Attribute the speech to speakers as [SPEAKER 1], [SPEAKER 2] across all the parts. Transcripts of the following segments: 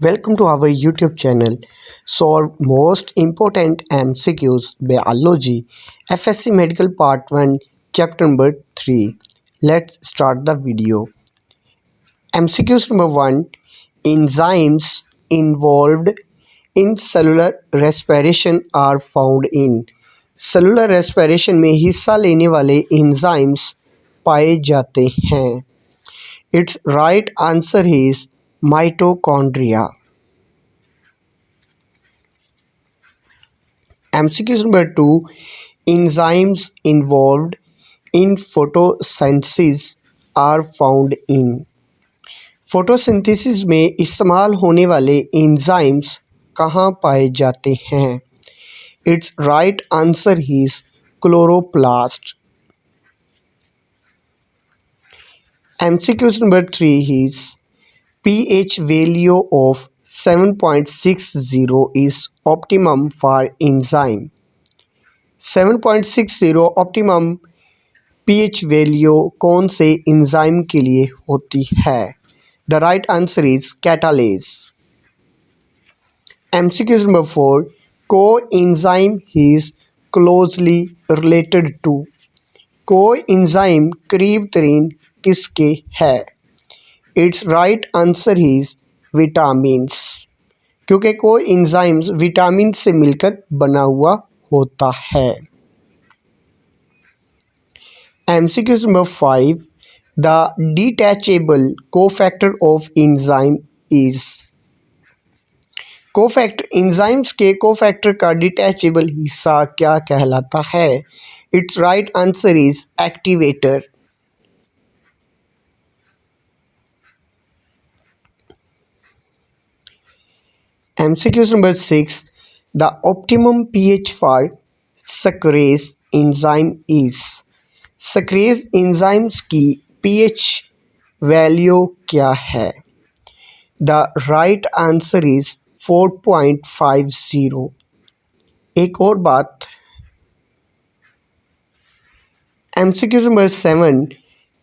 [SPEAKER 1] Welcome to our YouTube channel. Solve most important MCQs Biology FSC Medical Part 1 Chapter number 3. Let's start the video. MCQs number 1. Enzymes involved in cellular respiration are found in cellular respiration में हिस्सा लेने वाले enzymes पाए जाते हैं. It's right answer is mitochondria. MCQ number 2. Enzymes involved in photosynthesis are found in photosynthesis में इस्तेमाल होने वाले एंजाइम्स कहाँ पाए जाते हैं. It's right answer is chloroplast. MCQ number 3 is pH value of 7.60 is optimum for enzyme. 7.60 optimum pH value कौन से एंजाइम के लिए होती है. The right answer is catalase. MCQ number 4. Coenzyme is closely related to. Coenzyme करीब तरीन किसके है. It's right answer is vitamins, क्योंकि कोएंजाइम्स विटामिन से मिलकर बना हुआ होता है. MCQ number 5. The detachable cofactor of enzyme is. Cofactor enzymes के कोफैक्टर का डिटैचेबल हिस्सा क्या कहलाता है. It's right answer is activator. MCQ number 6. The optimum pH for sucrase enzyme is. sucrase enzymes की pH वैल्यू क्या है. The right answer is 4.50. एक और बात. MCQ number 7.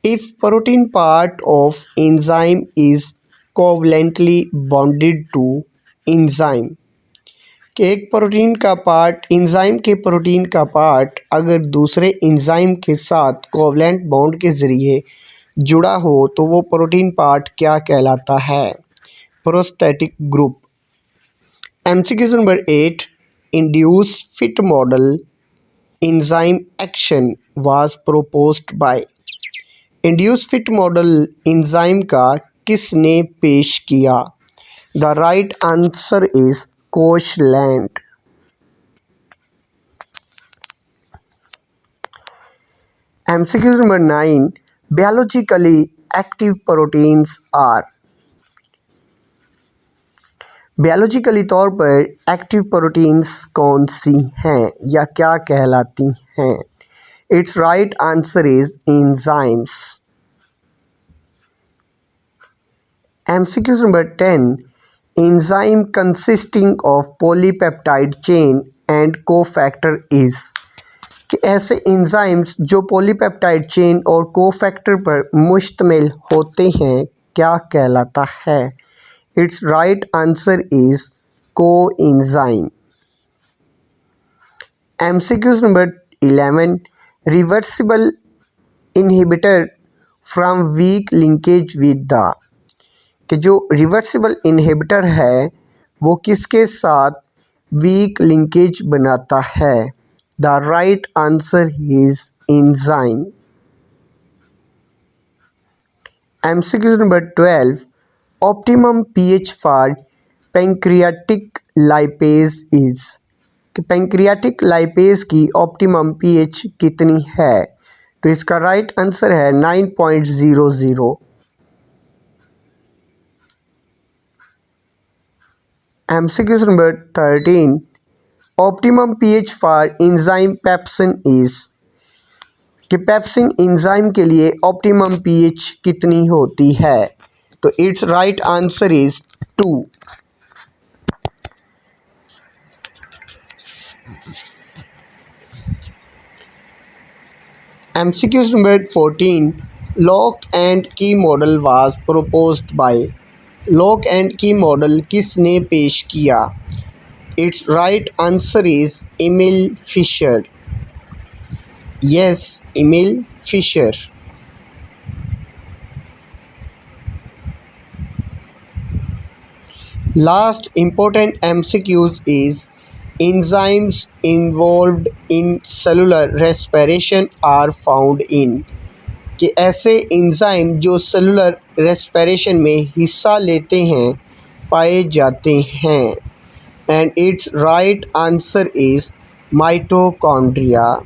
[SPEAKER 1] If protein part of enzyme is covalently bonded to enzyme, कि एक protein का part enzyme के प्रोटीन का पार्ट अगर दूसरे एंजाइम के साथ कोवलेंट बॉन्ड के ज़रिए जुड़ा हो तो वो प्रोटीन पार्ट क्या कहलाता है. Prosthetic group. MCQ number 8. Induce fit model enzyme action was proposed by. Induce fit model enzyme का किसने पेश किया. The right answer is Koshland. MCQ number 9. biologically active proteins are. Biologically तौर पर एक्टिव प्रोटीन्स कौन सी हैं या क्या कहलाती हैं. It's right answer is enzymes. MCQ number 10. Enzyme consisting of polypeptide chain and cofactor is. कि ऐसे एंजाइम्स जो पॉलीपेप्टाइड चेन और कोफैक्टर पर मुश्तमिल होते हैं क्या कहलाता है. It's right answer is coenzyme. MCQ number 11. Reversible inhibitor from weak linkage with the. कि जो रिवर्सिबल इनहिबिटर है वो किसके साथ वीक लिंकेज बनाता है. The right answer is enzyme. MCQ number 12. Optimum pH for pancreatic lipase is. कि pancreatic lipase की ऑप्टिमम pH कितनी है. तो इसका राइट आंसर है 9.00. MCQ number 13. Optimum pH for enzyme pepsin is. कि पेप्सिन एंजाइम के लिए ऑप्टिमम pH कितनी होती है. तो it's right answer is 2. MCQ number 14. Lock and key model was proposed by. Lock and key model किसने पेश किया? It's right answer is Emil Fischer. Yes, Emil Fischer. Last important MCQs is enzymes involved in cellular respiration are found in कि ऐसे enzyme जो cellular respiration में हिस्सा लेते हैं पाए जाते हैं। And it's right answer is mitochondria.